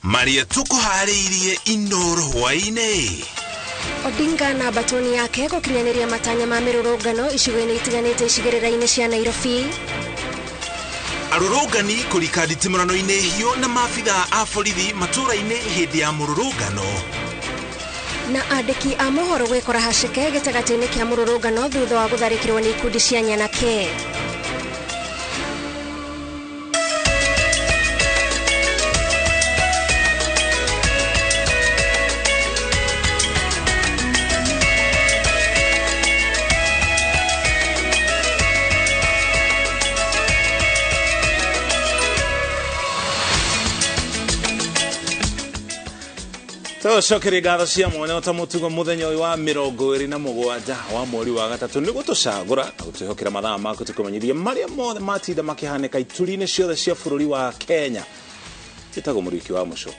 Maria tukuhariirie indoro hwaine. Odinga na batoni yake gukinyanĩria matanya ma mirurungano icigo-inĩ itiganĩte icigĩrĩra-inĩ cia Nairobi. Arurungani kũrika nditimũrano-inĩ hiũ na maabitha a borithi matũra-inĩ hĩndĩ ya mũrũrũngano. Na andĩki a mohoro gwĩkora haceke gĩtagatĩ-inĩ kĩa mũrũrũngano thutha wa gũtharĩkĩrwo nĩ ikundi cia nyanake. Cokere ngatho cia mwanya ota mutugo muthenya uyu wa 27 wa mweri wa gatatu niguo tucagura na gutwihokera mathaa maku tukumenyithia maria mothe matinda makihanika ituri-ini ciothe cia bururi wa Kenya. Njĩtagwo Mũriki wa Mũcoki.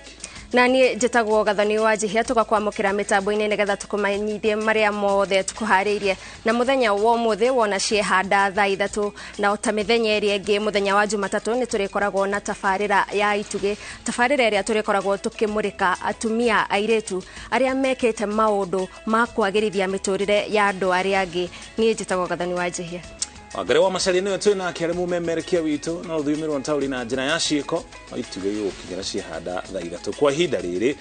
Na niĩ njĩtagwo Gathoni wa Njihia tugakwamũkĩra mĩtambo-inĩ nĩgetha tukumenyithie maria mothe tukuharĩirie na muthenya wa ũmũthĩ wona ciehanda thaa 3 na ota mĩthenya ĩrĩa ĩngĩ muthenya wa Jumatatũ nĩ tũrĩkoragwo na tabarĩra ya itugĩ, tabarĩra ĩrĩa tũrĩkoragwo tukĩmũrĩka atumia airĩtu arĩa mekĩte maũndũ ma kwagĩrithia mĩtũrĩre ya andũ arĩa angĩ. Niĩ njĩtagwo Gathoni wa Njihia. Wangare wa Macharia niwe twĩ nake arĩ mũmemerekia witũ na ũthuimirwo ntaũri na njĩra ya ciĩko itugĩ yũkinyĩra ciehanda thaa 3 kwa ihinda rĩrĩ.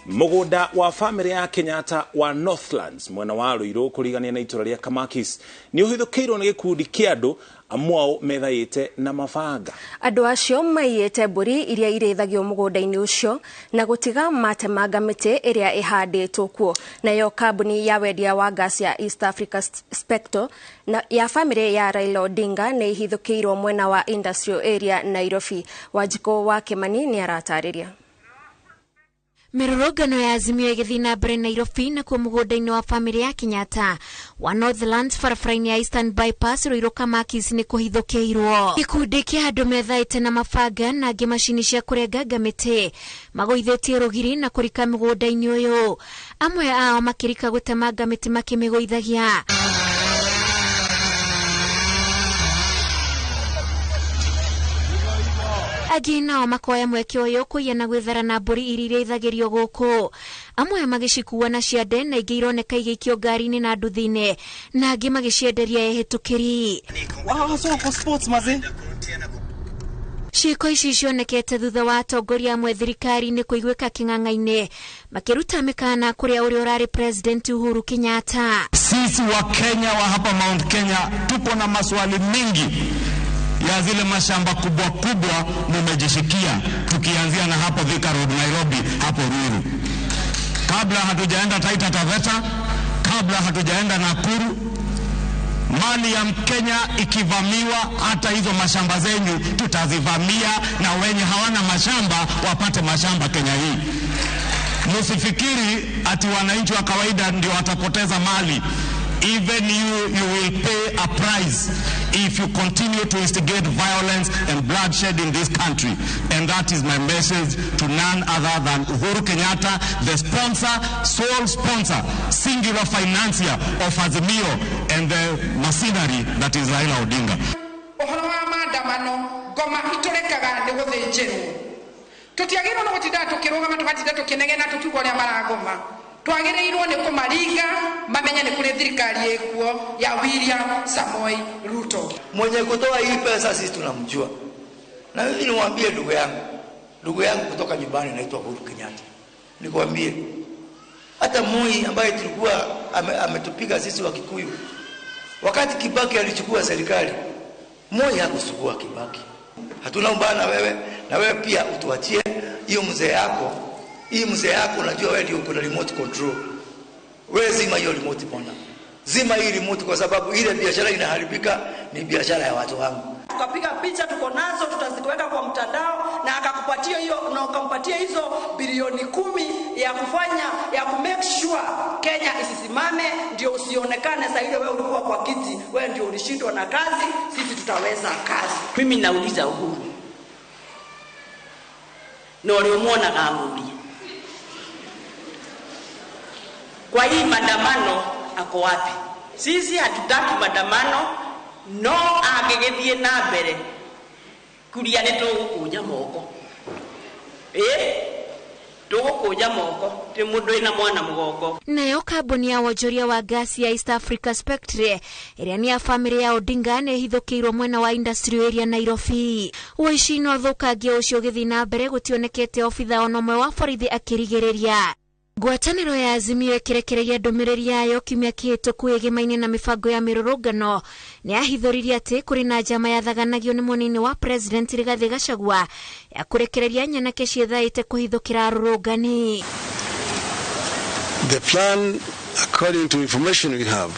Mũgũnda wa family ya Kenyatta wa Northlands mwena wa Ruiru kũrigania na itũra rĩa Kamakis nĩ ũhithũkĩirwo nĩ gĩkundi kĩa andũ amwao methaĩte na mabanga. Andũ acio maiyĩte mbũri iria irĩithagio mũgũnda-inĩ ũcio na gũtiga matemanga mĩtĩ ĩrĩa ĩhandĩtwo kuo. Nayo kambuni ya wendia wa gas ya East Africa Spectral na ya family ya Raila Odinga nĩ ihithũkĩirwo mwena wa Industrial Area Nairobi. Wanjiko wa Kimani nĩ aratarĩria. Mirurungano ya Azimio ĩgĩthiĩ na mbere Nairobi na kuo mũgũnda-inĩ wa family ya Kenyatta wa Northlands barabara-inĩ ya Eastern Bypass Ruiru Kamakis nĩ kũhithũkĩirwo. Gĩkundi kĩa andũ methaĩte na mabanga na angĩ macini cia kũrenganga mĩtĩ magũithĩtie rũgiri na kũrika mũgũnda-inĩ ũyũ. Amwe ao makĩrika gũtemanga mĩtĩ makĩmĩgũithagia. Angĩ nao makoya mweke ũyũ kũiya na gwĩthara na mbũri iria irĩithagĩrio gũkũ. Amwe magĩcikua na ciande na ingĩ ironeka igĩikio ngari-inĩ na nduthi-inĩ na angĩ magĩcienderia ehĩtũkĩri. Ciĩko ici cionekete thutha wa atongoria amwe thirikari-inĩ kũiguĩka kĩng'ang'a-inĩ makĩruta mĩkana kũrĩa ũrĩa ũrarĩ President Uhuru Kenyatta. Sisi wa Kenya wa hapa Mount Kenya tupo na maswali mingi ya zile mashamba kubwa kubwa mumejishikia, tukianzia na hapo Thika Road Nairobi, hapo Ruiru. Kabla hatujaenda Taita Taveta, kabla hatujaenda Nakuru, mali ya Mkenya ikivamiwa, hata hizo mashamba zenyu tutazivamia na wenye hawana mashamba wapate mashamba Kenya hii. Msifikiri ati wananchi wa kawaida ndio watapoteza mali. Even you will pay a price if you continue to instigate violence and bloodshed in this country. And that is my message to none other than Uhuru Kenyatta, the sponsor, sole sponsor, singular financier of Azimio and the machinery that is Raila Odinga. Ohoro wa maandamano ngoma iturekaga nĩ gũthĩnjĩrwo. Tũtiagĩrĩirwo nĩ gũtinda tũkĩrũgama tũgatinda tũkĩnegena tũkiuga ũrĩa maragoma. Twagĩrĩirwo nĩ kũmaringa mamenye nĩ kũrĩ thirikari ĩkuo ya William Samoei Ruto. Mwenye kutoa hii pesa sisi tunamjua. Na mimi niwaambie ndugu yangu kutoka nyumbani anaitwa Uhuru Kenyatta. Nikwambie hata Moi ambaye tulikuwa ametupiga sisi wa Kikuyu. Wakati Kibaki alichukua serikali, Moi hakusukua Kibaki. Hatuna mbana na wewe pia utuachie hiyo mzee yako. Hii mzee yako unajua wewe ndio uko na remote control. Wewe zima hiyo remote bwana. Zima hii remote kwa sababu ile biashara inaharibika ni biashara ya watu wangu. Tukapiga picha tuko nazo tutaziweka kwa mtandao na akakupatia hiyo na ukampatia hizo bilioni 10 ya kufanya ya ku make sure Kenya isisimame ndio usionekane sasa ile wewe ulikuwa kwa kiti wewe ndio ulishindwa na kazi sisi tutaweza kazi. Mimi nauliza Uhuru. No leo muona kamuri. Kwa hii maandamano ako wapi? Sisi hatutaki maandamano no agegethie na mbere kuria nĩ tũgũkũnja moko tugukuja moko ti mundu ina mwana mugongo. Nayo kambuni ya wonjoria wa gasi ya East Africa Spectre iria ni ya family ya Odinga ne hithukiirwo mwena wa industrial area Nairobi. Wici no thukangia ucio githina mbere gutionekete ofitha onomwe wa borithi akirigiriria. Ngwatanĩro ya Azimio ĩkĩrekereria ndũmĩrĩri yayo kiumia kĩhĩtũku ĩgĩmaine na mĩbango ya mĩrũrũngano nĩ yahithũririe atĩ kũrĩ na njama yathaganagio nĩ mũnini wa president Rigathi Gachagua ya kũrekereria nyanake ciethaĩte kũhithũkĩra arũrũngani. The plan, according to information we have,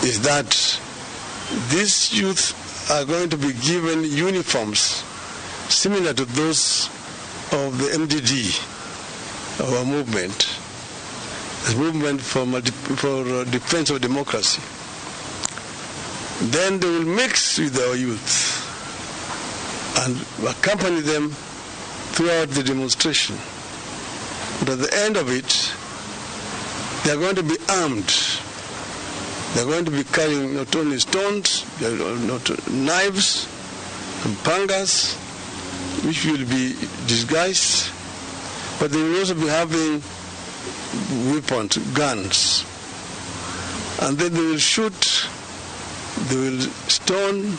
is that these youth are going to be given uniforms similar to those of the MDD. Our movement, the movement for defense of democracy. Then they will mix with our youth and accompany them throughout the demonstration. But at the end of it, they are going to be armed. They are going to be carrying not only stones, not knives and pangas, which will be disguised. But they will also be having weapons, guns. And then they will shoot, they will stone,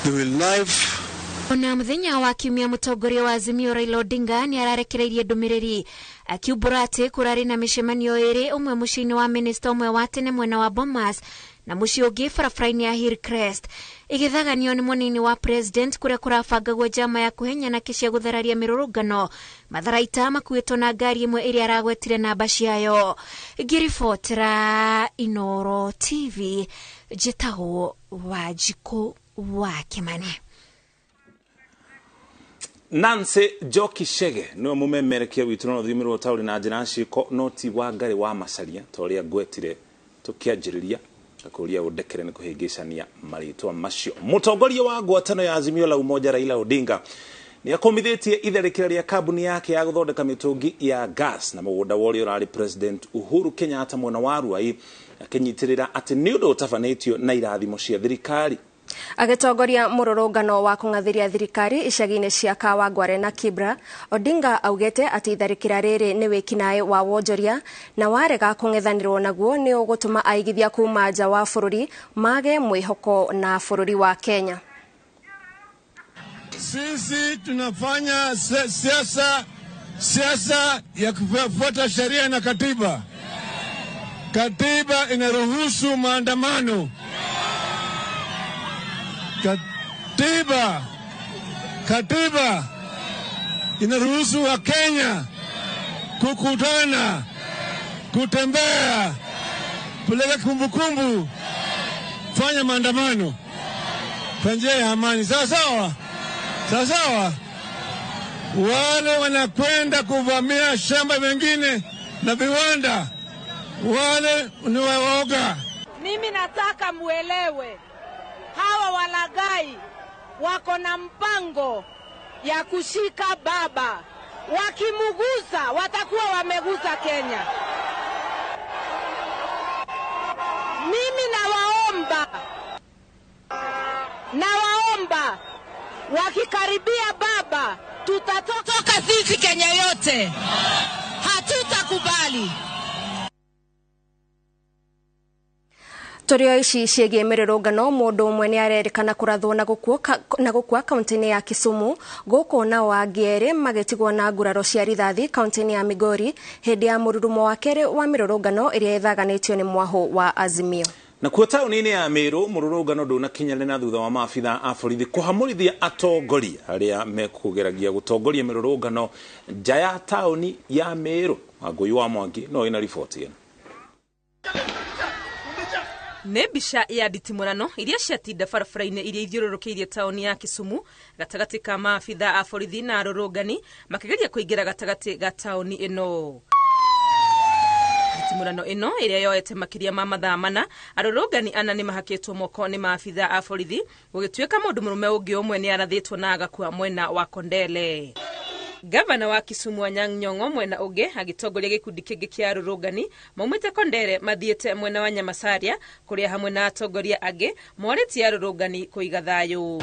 they will knife. Ona muthenya wa kiumia mutongoria wa Azimio Raila Odinga ni ararekereirie ndũmĩrĩri akiumbũra atĩ kũrarĩ na mĩcemanio ĩrĩ ũmwe mũciĩ-inĩ wa minista ũmwe wa tene mwena wa Bomas na mũciĩ ũngĩ barabara-inĩ ya Hillcrest igithaganio nĩ mũnini wa president kũrĩa kũrabangagwo njama ya kũhenyana cia gũthararia mĩrũrũngano matharaita makuĩtwo na ngari ĩmwe ĩrĩa aragwetire namba ciayo. Ngiribotera Inoro TV njĩtagwo Wanjikũ wa Kimani. Nancy Joki Shege no mumemerekia witu no thimirwo tauri na njira ciko no ti wa ngari wa macaria toria gwetire tukianjiriria akuria udekere ni kuhingicania maritwa macio. Mutongoria wa ngwatano ya Azimio la Umoja Raila Odinga ni akomithitie itharikira ria kambuni yake ya guthondeka mitungi ya gas na mugunda wori urari President Uhuru Kenyatta mwena wa Ruai akinyitirira ati ni undu utafanitio na irathimo cia thirikari. Agitongoria mururungano wa kung'athiria thirikari icagi-inĩ cia Kawangware na Kibra, Odinga augete ati itharikira riri ni wikinae wa wonjoria na warega kung'ethanirwo naguo ni ugutuma aigithia kuma nja wa bururi mage mwihoko na bururi wa Kenya. Sisi tunafanya siasa ya kufuata sheria na katiba. Katiba inaruhusu maandamano. Katiba inaruhusu wa Kenya kukutana, kutembea, kuleta kumbukumbu, fanya maandamano kwa njia ya amani. Sawa sawa. Wale wanakwenda kuvamia shamba mengine na viwanda, wale ni waoga. Mimi nataka muelewe, hawa walagai wako na mpango ya kushika baba. Wakimugusa watakuwa wamegusa Kenya. Mimi nawaomba wakikaribia baba tutatoka sisi Kenya yote. Hatutakubali. Torio ici ciĩgiĩ mĩrũrũngano mũndũ ũmwe nĩ arerĩkana kũrathwo na gũkua kaunti-inĩ ya Kisumu, gũkũ nao angĩ erĩ magĩtigwo na nguraro cia rithathi kaunti-inĩ ya Migori hĩndĩ ya mũrurumo wa kerĩ wa mĩrũrũngano ĩrĩa ĩthaganĩtio nĩ mwahũ wa Azimio. Na kuo taũni-inĩ ya Meru mũrũrũngano ndũnakinyanĩra thutha wa maabitha a borithi kũhamũrithia atongoria arĩa mekũgeragia gũtongoria mĩrũrũngano nja ya taũni ya Meru. Wangũi wa Mwangi no ĩna riboti ĩno. Nĩ mbica ya nditimũrano iria ciatinda barabara-inĩ iria ithiũrũrũkĩirie taũni ya Kisumu gatagatĩ ka maabitha a borithi na arũrũngani makĩgeria kũingĩra gatagatĩ ga taũni ĩno. Nditimũrano ĩno ĩrĩa yoete makĩria ma mathaa mana, arũrũngani ana nĩ mahakĩtwo moko nĩ maabitha a borithi, gũgĩtuĩka mũndũ mũrũme ũngĩ ũmwe nĩ arathĩtwo na agakua mwena wa Kondele. Gavana wa Kisumu Anyang' Nyong'o mwena ũngĩ agĩtongoria gĩkundi kĩngĩ kĩa arũrũngani maumĩte Kondere mathiĩte mwena wa Nyamasaria kũrĩa hamwe na atongoria angĩ morĩtie arũrũngani kũiga thayũ.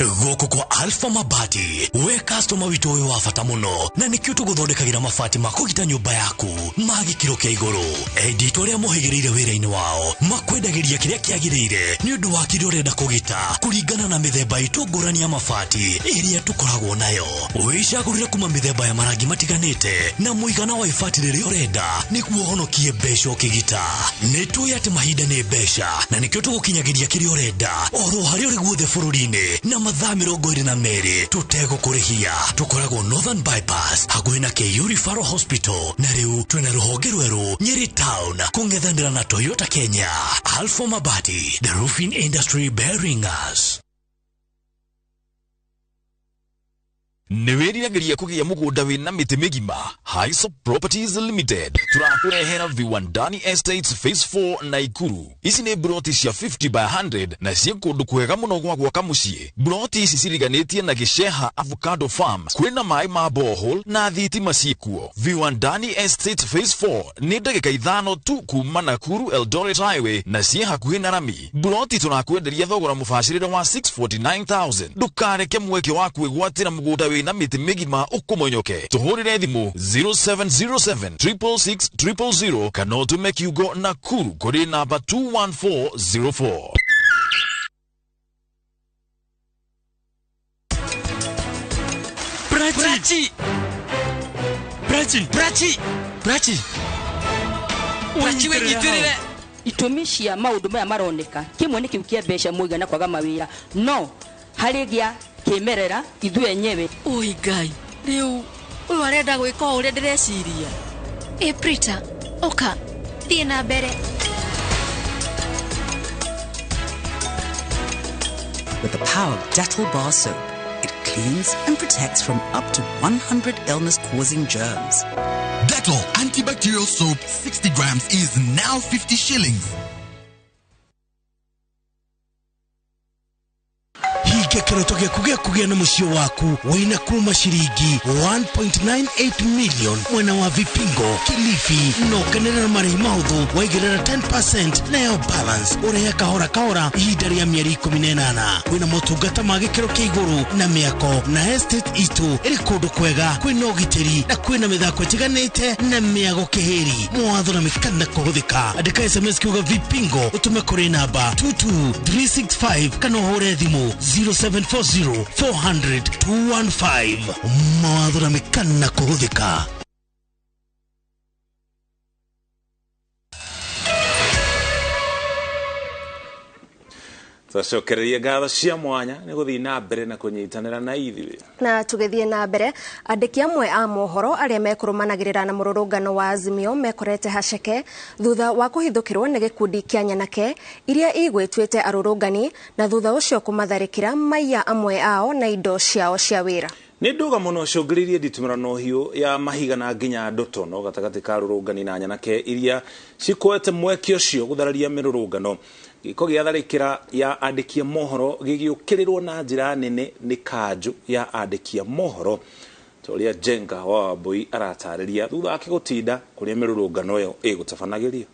Goko kwa Alpha Mabati, we customer wito we wafata muno, na nikio tuguthondekagira mabati makugita nyumba yaku, magikiro kia iguru. Editor ya muhigirire wira-ini wao, makwendagiria kiria kiagirire, ni undu wa kiria urenda kugita, kuringana na mithemba itu ngurani ya mabati iria tukoragwo nayo. Wicagurire kuma mithemba ya marangi matiganite, na muigana wa ibati riria urenda, niguo honokie mbeca ukigita. Nituoya ati mahinda ni mbeca, na nikio tugukinyagiria kiria urenda, oro hari uri guothe bururi-ini, na mathaa 22 tutegũkũrĩhia. Tukoragwo Northern Bypass hakuhĩ na KU Referral Hospital, na rĩu twina rũhonge rwerũ Nyeri Town kũng'ethanĩra na Toyota Kenya. Alpha Mabati, the roofing industry bearing us. Niwerirangiria kugia mugunda wina miti migima. Highsop Properties Limited turakurehera Viwandani Estates Phase 4 Naikuru. Ici ni broti cia 50 by 100 na cia kundu kwega muno gwa gwaka mucii. Broti ici ciriganitie na Gisheha Avocado Farm kwina mai ma borehole na thitima ciikuo. Viwandani Estates Phase 4 ni ndagika 5 tu kuma Nakuru Eldoret Highway na cia hakuhi na Rami. Broti tunakwenderia thogora mubashirire wa 649,000. Ndukareke mweke waku igwatira mugunda na miti migima ukumonyoke. Tuhurire thimu 0707 666 000 kana utume kiugo Nakuru kuri namba 21404. Prachi wenyitirire itumi cia maundu maya maroneka kimwe ni kiu kia mbeca muigana kwaga mawira no harigia kimerera ithu enyewe. Oi Ngai, riu uyu arenda gwika uria ndireciria. Prita, oka thie na mbere. With the power of Dettol Bar Soap, it cleans and protects from up to 100 illness-causing germs. Dettol antibacterial soap 60 grams is now 50 shillings. Kekero kugia na musio waku waina kuma shiringi 1.98 million mwena wa Vipingo, Kilifi, no kanena na marei maudhu waigerera 10% na yo balance ureha kahora ihidari ya mieri 18 wina motungata magikero kia iguru na miako na estate itu iri kundu kwega kwina ugitiri na kwina mithako itiganite na miago kiheri mwatho na mikanda kuhuthika. Andika SMS kiuga Vipingo utume kuri namba 22365 kana hore thimu 0740 400 215. Mawatho na mikana kuhuthika. Twacokereria ngatho cia mwanya ni guthii na mbere na kunyitanira na ithuĩ. Na tugithie na mbere, andiki amwe a mohoro aria mekurumanagirira na mururungano wa Azimio mekorete haceke thutha wa kuhithukirwo ni gikundi kia Nyanake iria igwetwete arurungani na thutha ucio kumatharikira maiya amwe ao na indo ciao cia wira. Ni nduga muno congiririe nditumirano hiu ya mahiga na nginya ndotono gatagati ka rurungani na Nyanake iria cikwete mweke ucio guthararia mirurungano. Giko giatharikira ya andikia mohoro gigiukirirwo na njira nene ni kanju ya andikia mohoro toria Jenga wa Boi aratariria thutha ake gutinda kuria mirurungano yo igutabanagiriyo.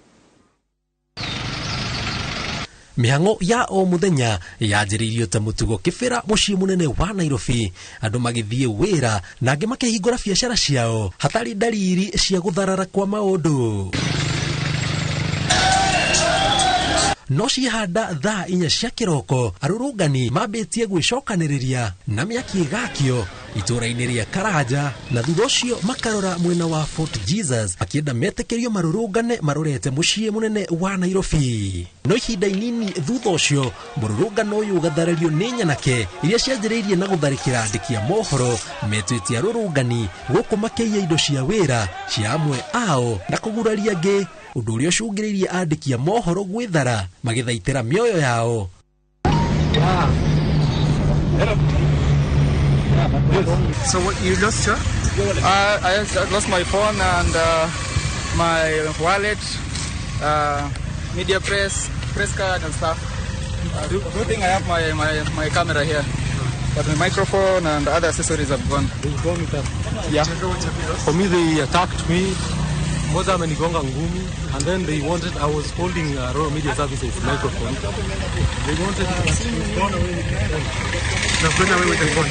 Mihango ya o muthenya yanjiririo ta mutugo kibira mucii munene wa Nairobi, andu magithie wira na angi makihingura biashara ciao hatari dalili cia gutharara kwa maundu. No cihanda thaa 4 cia kiroko arurungani mambitie gwicokaniriria na miaki gakio itura-ini ria Karaja na thutha ucio makarora mwena wa Fort Jesus akienda metekerio marurungane marorete mucii munene wa Nairobi. No ihinda inini thutha ucio mururungano uyu ugatharario ni Nyanake iria cianjiriirie na gutharikira andikia mohoro metwite arurungani guku makeia indo cia wira cia amwe ao na kuguraria ngi, undu uria ucungiriirie andikia mohoro gwithara magithaitira mioyo yao. So what you lost, sir? I lost my phone and my wallet, media press card and stuff. Good thing I have my camera here, but my microphone and other accessories have gone. They've gone with that? Yeah. For me, they attacked me moja amenigonga ngumi, and then they wanted, I was holding Rural Media Services microphone. They wanted to run away with the phone.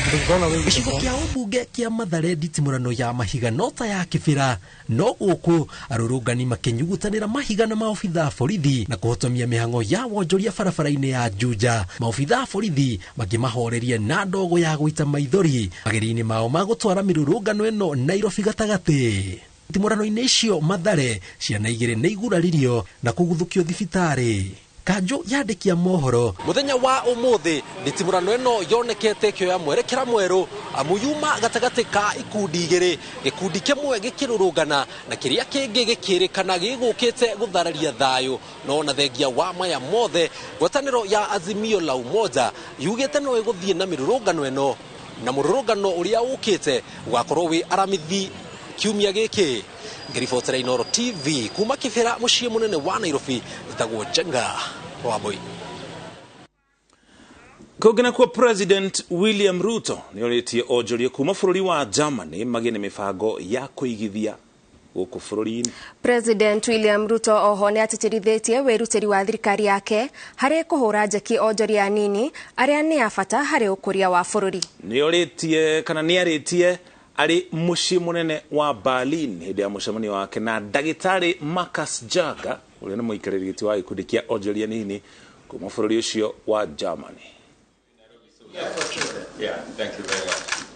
Gĩcigo kĩa ũmbunge kĩa Mathare nditimũrano ya mahiga nota ya kĩbĩra no gũkũ arũrũngani makĩnyugutanĩra mahiga na maobitha borithi na kũhotomia mĩhang'o ya wonjoria barabara-inĩ ya Juja. Maobitha borithi makĩmahoreria na ndogo ya gũita maithori mageri-inĩ mao ma gũtwara mĩrũrũngano ĩno Nairobi gatagatĩ. Nditimũrano-inĩ icio Mathare ciana igĩrĩ nĩ iguraririo na kũguthũkio thibitarĩ. Kanjo yandikia mohoro muthenya wa umuthi nditimurano eno yonekete kioya mwerekera mweru amuyuma gatagati ka ikundi igiri gikundi kimwe gikirurungana na kiria kingi gikirikana gigukite guthararia thayo no na thengia wa maya mothe gwataniro ya Azimio la Umoja yugite no iguthie na mirurungano eno na mururungano uria ukite ugakorwo wi aramithi kiumia giki. Ngiribotera Inoro TV kuma kibira muciĩ munene wa Nairobi itagwo Jenga Waboi. Kogena kwa President William Ruto nĩoretie onjoria kuma bũrũri wa Germany magene mibango ya kuigithia gũkũ bũrũri-inĩ. President William Ruto oho nĩ atĩtĩrithitie wĩrutĩri wa thirikari yake harĩ kũhũra njeki onjoria nini arĩa nĩ abata harĩ ũkũria wa bũrũri. Nĩoretie kana nĩarĩtie ari muciĩ munene wa Berlin hĩndĩ ya mũcemanio wake na ndagĩtarĩ Marcus Jaga ũrĩa nĩ mũikarĩri gĩtĩ wa gĩkundi kĩa onjoria nini kuma bũrũri ũcio wa Germany. Yeah, thank you very much.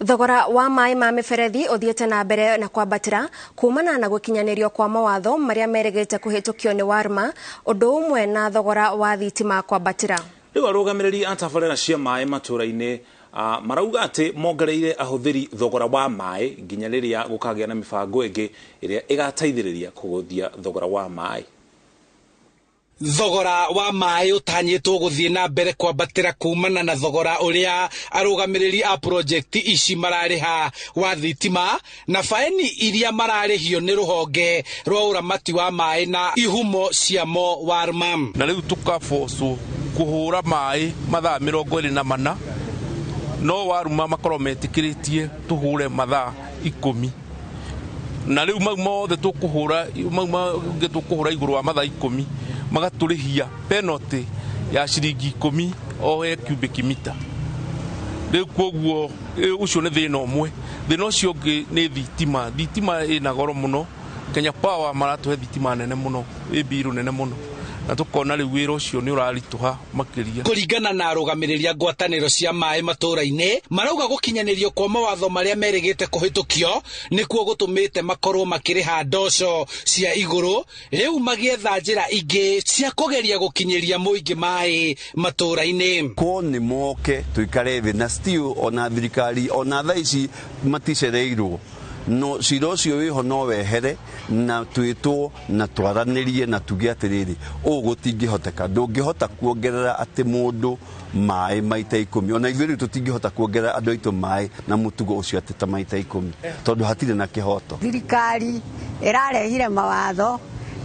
Thogora wa maĩ ma mĩberethi ũthiĩte na mbere na kwambatĩra kumana na gũkinyanĩrio kwa mawatho marĩa merĩgĩte kũhĩtũkio nĩ Warma ũndũ ũmwe na thogora wa thitima kwambatĩra. Rĩu arũgamĩrĩri a tabarĩra cia maĩ matũũra-inĩ marauga atĩ mongereire ahũthĩri thogora wa maĩ nginya rĩrĩa gũkagĩa na mĩbango ĩngĩ ĩrĩa ĩgateithĩrĩria kũgũthia thogora wa maĩ. Thogora wa maĩ ũtanyĩtwo gũthiĩ na mbere kwambatĩra kumana na thogora ũrĩa arũgamĩrĩri a project ici mararĩha wa thitima na faini iria mararĩhio nĩ rũhonge rwa ũramati wa maĩ na ihumo ciamo Warma. Na rĩu tũkabocwo kuhura maĩ mathaa 24 no Warma makorwo metĩkĩrĩtie tuhure mathaa 10 na rĩu mau mothe tũkũhũra igũrũ wa mathaa 10 magatũrĩhia penalty ya ciringi 10 o he cubic meter. Rĩu kwoguo ũcio nĩ thĩna ũmwe. Thĩna ũcio ũngĩ nĩ thitima ĩna goro mũno. Kenya Power maratũhe thitima nene mũno, bill nene mũno. Na tukona rĩu wĩra ũcio nĩ ũraritũha makĩria. Kũringana na arũgamĩrĩri ngwatanĩro cia maĩ matũũra-inĩ marauga gũkinyanĩrio kwa mawatho marĩa merĩgĩte kũhĩtũkio nĩkuo gũtũmĩte makorwo makĩrĩha ndoco cia igũrũ rĩu magĩetha njĩra ingĩ cia kũgeria gũkinyĩria mũingĩ maĩ matũũra-inĩ. Ko nĩ moke tuikare thĩ na still ona thirikari ona thaa ici maticereirwo no cira ũcio wĩho no wehere na twĩtwo na twaranĩrie na tuge atĩrĩrĩ gũtingĩhoteka ndũngĩhota kuongerera atĩ mũndũ maĩ maita 10 ona ithuĩ tũtingĩhota kuongerera andũ aitũ maĩ na mũtugo ũcio atĩ ta maita 10 tondũ hatirĩ na kĩhoto. Thirikari ĩrarehire mawatho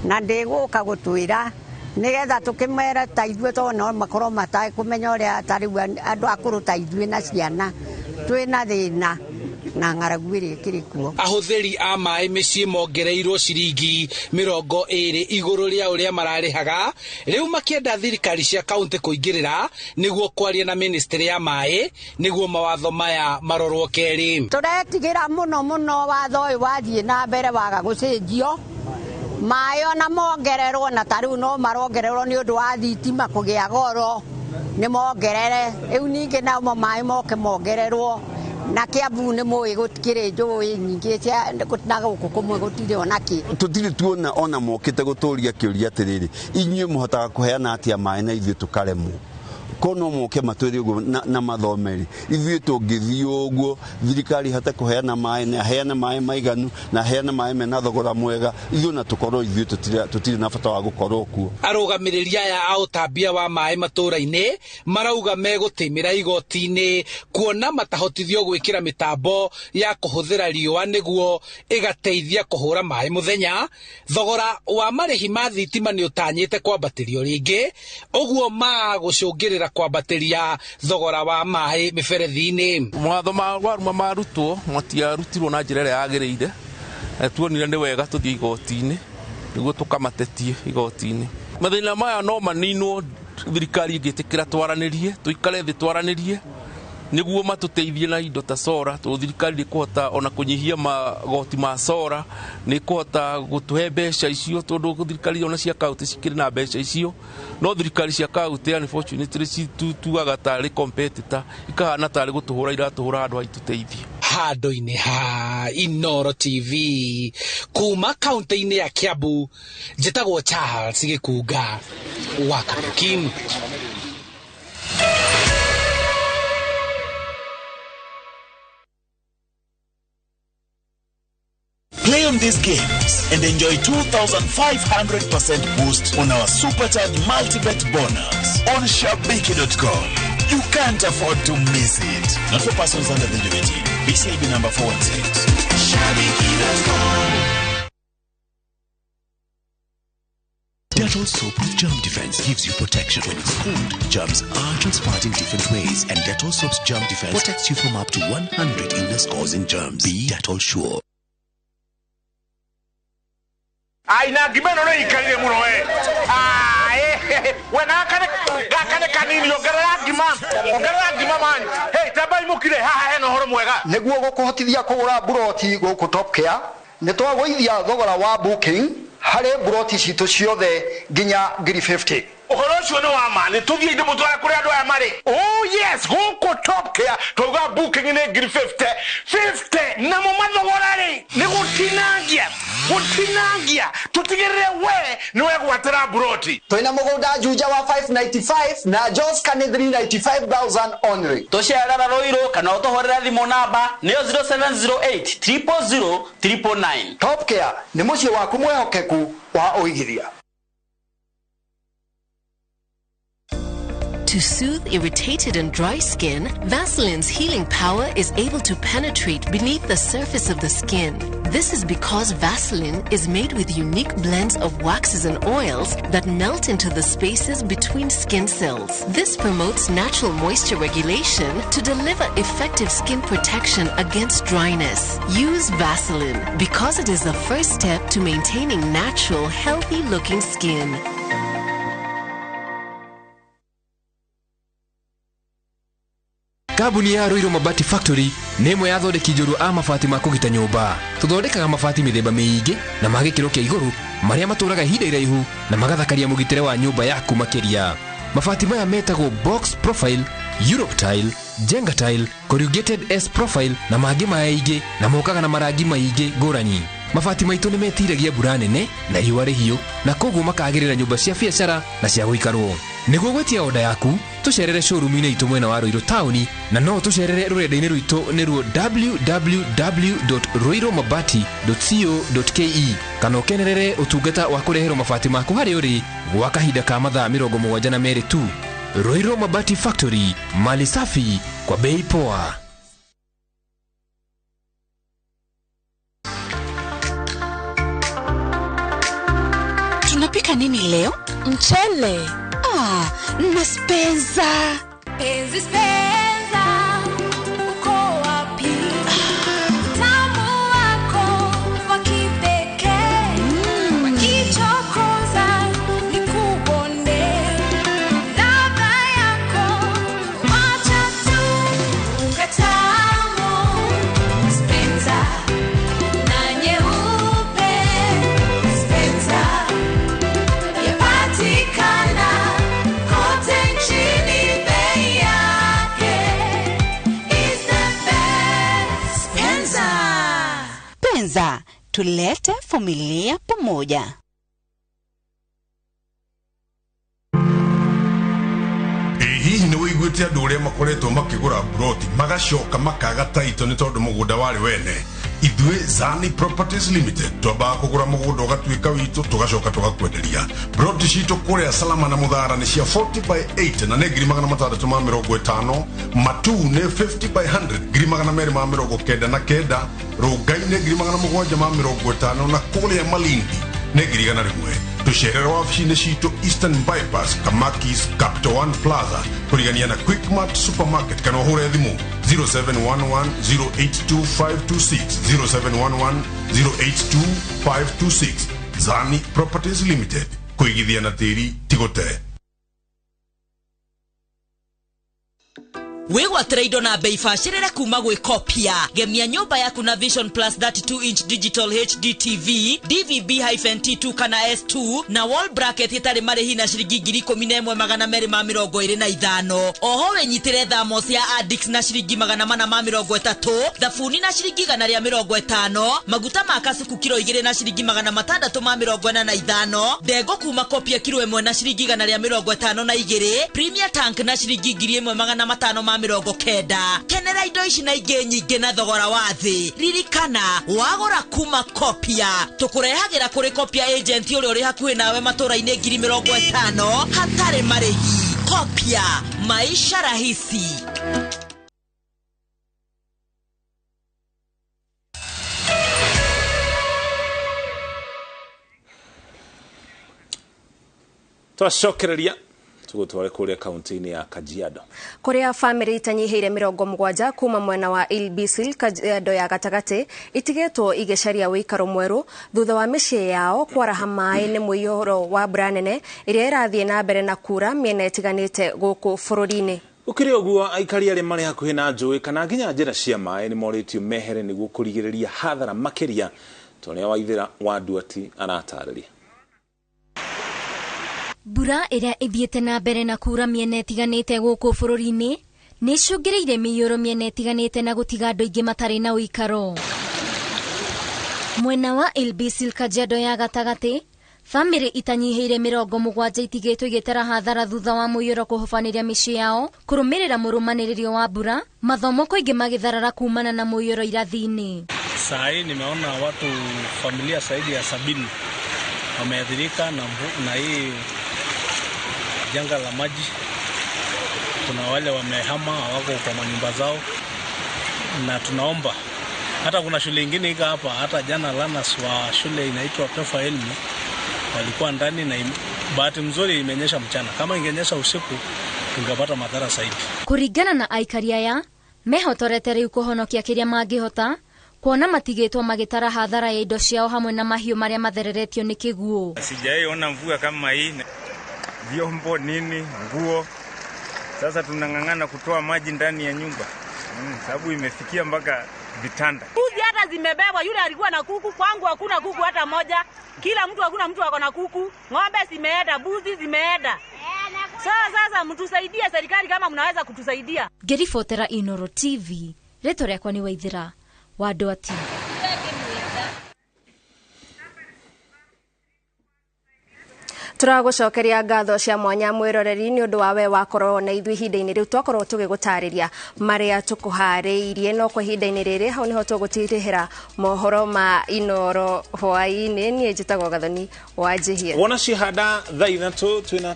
na ndĩgũka gũtwĩra nigetha tukimera ta ithuĩ tona makorwo matai kumenya ũrĩa tarĩu andũ akũrũ ta ithuĩ na ciana twĩna thĩna na ng'aragu ĩrĩa ĩkĩrĩ kuo. Ahũthĩri a maĩ mĩciĩ mongereirwo ciringi 20 igũrũ rĩa ũrĩa mararĩhaga rĩu makĩenda thirikari cia kaunti kũingĩrĩra nĩguo kwaria na ministry ya maĩ nĩguo mawatho maya marorwo kerĩ. Tũretigĩra mũno watho ũyũ wathiĩ na mbere waga gũcenjio maĩ ona mongererwo na tarĩu no marongererwo nĩ ũndũ wa thitima kũgĩa goro nĩ mongerere rĩu ningĩ nao maĩ moke mongererwo na Kiambu nĩ mũĩ gũtikĩrĩ njũĩ nyingĩ cia na gũkũ kũmwe gũtirĩ ona kĩ. Tũtirĩ tuona ona mokĩte gũtũria kĩũria atĩrĩrĩ inyuĩ mũhotaga kũheana atĩa maĩ na ithuĩ tũkaremwo. Kono moke matwĩre ũguo na mathomeri ithuĩ tũngĩthiĩ ũguo thirikari hate kũheana maĩ na heana maĩ maiganu na heana maĩ mena thogora mwega ithuĩ na tũkorwo ithuĩ tũtirĩ na bata wa gũkorwo kuo. Arũgamĩrĩri aya a ũtambia wa maĩ matũũra-inĩ marauga megũtĩmĩra igoti-inĩ kuona matahotithio gwĩkĩra mĩtambo ya kũhũthĩra riũa nĩguo ĩgateithia kũhũra maĩ mũthenya. Thogora wa marĩhi ma thitima nĩ ũtanyĩte kwambatĩrio rĩngĩ ũguo magũcũngĩrĩra kwambatĩria thogora wa maĩ mĩberethi-inĩ. Mawatho ma waruma marutwo matiarutirwo na njĩra ĩrĩa yagĩrĩire. Tuonire nĩ wega tũthiĩ igoti-inĩ nĩguo tũkamatetie igoti-inĩ. Mathĩna maya no maninwo thirikari ĩngĩtĩkĩra twaranĩrie, tũikare thĩ twaranĩrie nĩguo matũteithie na indo ta sora. Thirikari ĩkũhota ona kũnyihia magoti ma sora, nĩ ĩkũhota gũtũhe mbeca icio tondũ thirikari ona cia kaunti cikĩrĩ na mbeca icio, no thirikari cia kaunti unfortunately cituaga tarĩ competitor, ikahana tarĩ gũtũhũra iratũhũra andũ aitũteithie. Handũ-inĩ ha Inoro TV kuma kaunti-inĩ ya Kiambu, njĩtagwo Charles Gĩkunga wa Kabuki. Play on these games and enjoy 2,500% boost on our supercharged multi-bet bonus on shabiki.com. You can't afford to miss it. Not for persons under the age of 18. BCLB number 416. Shabiki.com. Dettol soap with germ defense gives you protection when it's cold. Germs are transferred in different ways, and Dettol soap's germ defense protects you from up to 100 illness-causing germs. Be Dettol sure. Aina gimeno no ikarire muno we. Wena gakane kanini ongerera gima man. Hey tabai mukire haha heno horo mwega. Niguo gukuhotithia kugura buroti guku Top Care ni twagwithia thogora wa booking hari buroti citu ciothe nginya 50. Uhoro ucio no wa ma ni tuthie inde mutwara kuri andu aya mari. Oh yes, guku Top Care tuga booking ni 50 na mo mathogora ri ni gutinangia tutigirire we ni we gwatira buroti. Toina mugunda juja wa 595 na Jos kan 395,000 only. Tosherara roiro kana utohorera thimo namba ni 0708 000 999. Top Care ni mucio waku mwehokeku wa oigithia. To soothe irritated and dry skin, Vaseline's healing power is able to penetrate beneath the surface of the skin. This is because Vaseline is made with unique blends of waxes and oils that melt into the spaces between skin cells. This promotes natural moisture regulation to deliver effective skin protection against dryness. Use Vaseline because it is the first step to maintaining natural, healthy-looking skin. Kambuni ya Roiro Mabati Factory nĩ ĩmwe ya athondeki njũru a mabati ma kũgita nyũmba. Tũthondekaga mabati mĩthemba mĩingĩ na ma gĩkĩro kĩa igũrũ marĩa matũraga ihinda iraihu na magathakaria mũgitĩre wa nyũmba yaku makĩria. Mabati maya metagwo Box Profile, Europe Tile, Jenga Tile, Corrugated S Profile na mangĩ maingĩ na mokaga na marangi maingĩ ngũrani. Mabati maitũ nĩ metiragia mbura nene na riũa rĩhiũ na koguo makagĩrĩra nyũmba cia biacara na cia gũikarwo. Nĩguo gwetia oda yaku, tucerere showroom-inĩ itũ mwena wa Roiro Town na no tucerere rũrenda-inĩ rwitũ nĩruo www.roiromabati.co.ke kana ũkenerere ũtungata wa kũreherwo mabati maku harĩ ũrĩ gwa kahinda ka mathaa 72 tu. Roiro Mabati Factory, mali safi kwa bei poa. Tunapika nini leo? Mchele. Naspenza. Penzi spenza. Uko wapi? Tamu wako wa kipekee. Wakichokoza nikubonde. Ladha yako wacha tu ukatamu. Spenza na nyeupe. Spenza yapatikana kote nchini, bei yake is the best. Penza, tulete familia pamoja. Hihi nĩ wĩiguĩte andũ ũrĩa makoretwo makĩgũra buroti magacoka makaga taito nĩ tondũ mũgũnda warĩ wene? Ithuĩ Zani Properties Limited twambaga kũgũra mũgũnda ũgatuĩka witũ tũgacoka tũgakwenderia. Buroti citũ kũrĩa Salama na Mũthara nĩ cia 40/8 na nĩ 650,000. Matu nĩ 50/100 299. Rongai nĩ 750,000 na kũrĩa Malindi nĩ 1,000. tucerera wabici-inĩ citũ Eastern Bypass, Kamakis, Capital One Plaza, kũrigania na Quickmart Supermarket, kana ũhũre thimũ 0711-082-526 0711-082-526. Zani Properties Limited, kũigithia na tĩri tigũte. Wĩgwatĩra indo na bei bacĩrĩre kuma gwĩ Kopia. Gemia nyũmba yaku na Vision Plus 32-inch digital HD TV, DVB-T2 kana S2 na wall bracket itarĩ marĩhi na ciringi 11,225. Oho wĩnyitĩre thamos ya Addix na ciringi 430, thabuni na ciringi 150, maguta ma kasuku kilo 2 na ciringi 645, ndego kuma Kopia kilo 1 na ciringi 152, Premier Tank na ciringi 1,500 kenda. Kenera indo ici na ingĩ nyingĩ na thogora wa thĩ. Ririkana wagũra kuma Kopia, tũkũrehagĩra kũrĩ Kopia agent ũrĩa ũrĩ hakuhĩ nawe matũra-inĩ 50,000 hatarĩ marĩhi. Kopia, maisha rahisi. Twacokereria tugutware kuria kaunti-inĩ ya Kajiado, kuria family itanyihiire 70 kuma mwena wa Ilbisil Kajiado ya gatagati itigetwo igecaria wikaro mweru thutha wa mĩciĩ yao kwaraha maĩ nĩ mũiyũro wa mbura nene iria irathie na mbere na kura miena itiganite gũkũ bũrũri-inĩ. Ukiri ũguo aikari arĩa marĩ hakuhĩ na njũĩ kana nginya njĩra cia maĩ nĩ moritio mehere nĩguo kũrigĩrĩria hathara makĩria. Tonĩa Waithĩra wa Nduati aratarĩria. Mbura ĩrĩa ithiĩte na mbere na kura miena itiganĩte gũkũ bũrũri-inĩ nĩ icũngĩrĩire mĩiyũro miena itiganĩte na gũtiga andũ aingĩ matarĩ na ũikaro. Mwena wa Ilbisil Kajiado ya gatagati, family itanyihiire 70 itigĩtwo igĩtera hathara thutha wa mũiyũro kũhobanĩria mĩciĩ yao kũrũmĩrĩra mũrũmanĩrĩrio wa mbura, mathomo kaingĩ magĩtharara kumana na mũiyũro irathi-inĩ. Sahi nimeona watu familia zaidi ya 70 wameathirika na hii janga la maji. Kuna wale wamehama wako kwa manyumba zao, na tunaomba hata kuna shule nyingine ika hapa, hata jana lanas wa shule inaitwa Tofa Elmi walikuwa ndani, na bahati mzuri imenyesha mchana. Kama ingenyesha usiku tungepata madhara zaidi. Kuringana na aikari aya mehotorete rĩu kũhonokia kĩrĩa mangĩhota kuona matigĩtwo magĩtara hathara ya indo ciao hamwe na mahiũ marĩa mathereretio nĩ kĩguũ. Sijaiona mvua kama hii, vyombo nini, nguo. Sasa tunang'ang'ana kutoa maji ndani ya nyumba sababu imefikia mpaka vitanda. Kuzi hata zimebebwa. Yule alikuwa na kuku, kwangu hakuna kuku hata moja. Kila mtu hakuna mtu ako na kuku. Ng'ombe zimeenda, buzi zimeenda. Sasa mtusaidie serikali kama mnaweza kutusaidia. Ngĩribotera Inoro TV, rĩtwa rĩakwa nĩ Waithĩra wa Nduati. Turagucokeria ngatho cia mwanya mwiroreri ni undu wa we wakorwo na ithui hinda-inĩ riu twakorwo tugigutarĩria maria tukuharĩirie. No kwa hinda-inĩ rĩrĩ hau niho tũgũtirĩhĩra mohoro ma Inoro hwaĩ-inĩ. Niĩ njĩtagwo Gathoni wa Njihia. Wona cihanda thaa ithatũ twĩna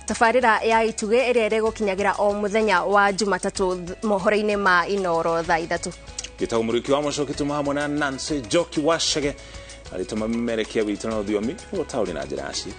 tabarĩra ya itugĩ ĩrĩa ĩrĩgũkinyagira o muthenya wa Jumatatũ mohoro-inĩ ma Inoro thaa ithatũ. Gĩtagwo mũriki wa Mũcoki tuma hamwe na Nancy Njoki Wachege alituma mmerekia witũ na ũthiomi gũtaũri na njĩra ya ciko.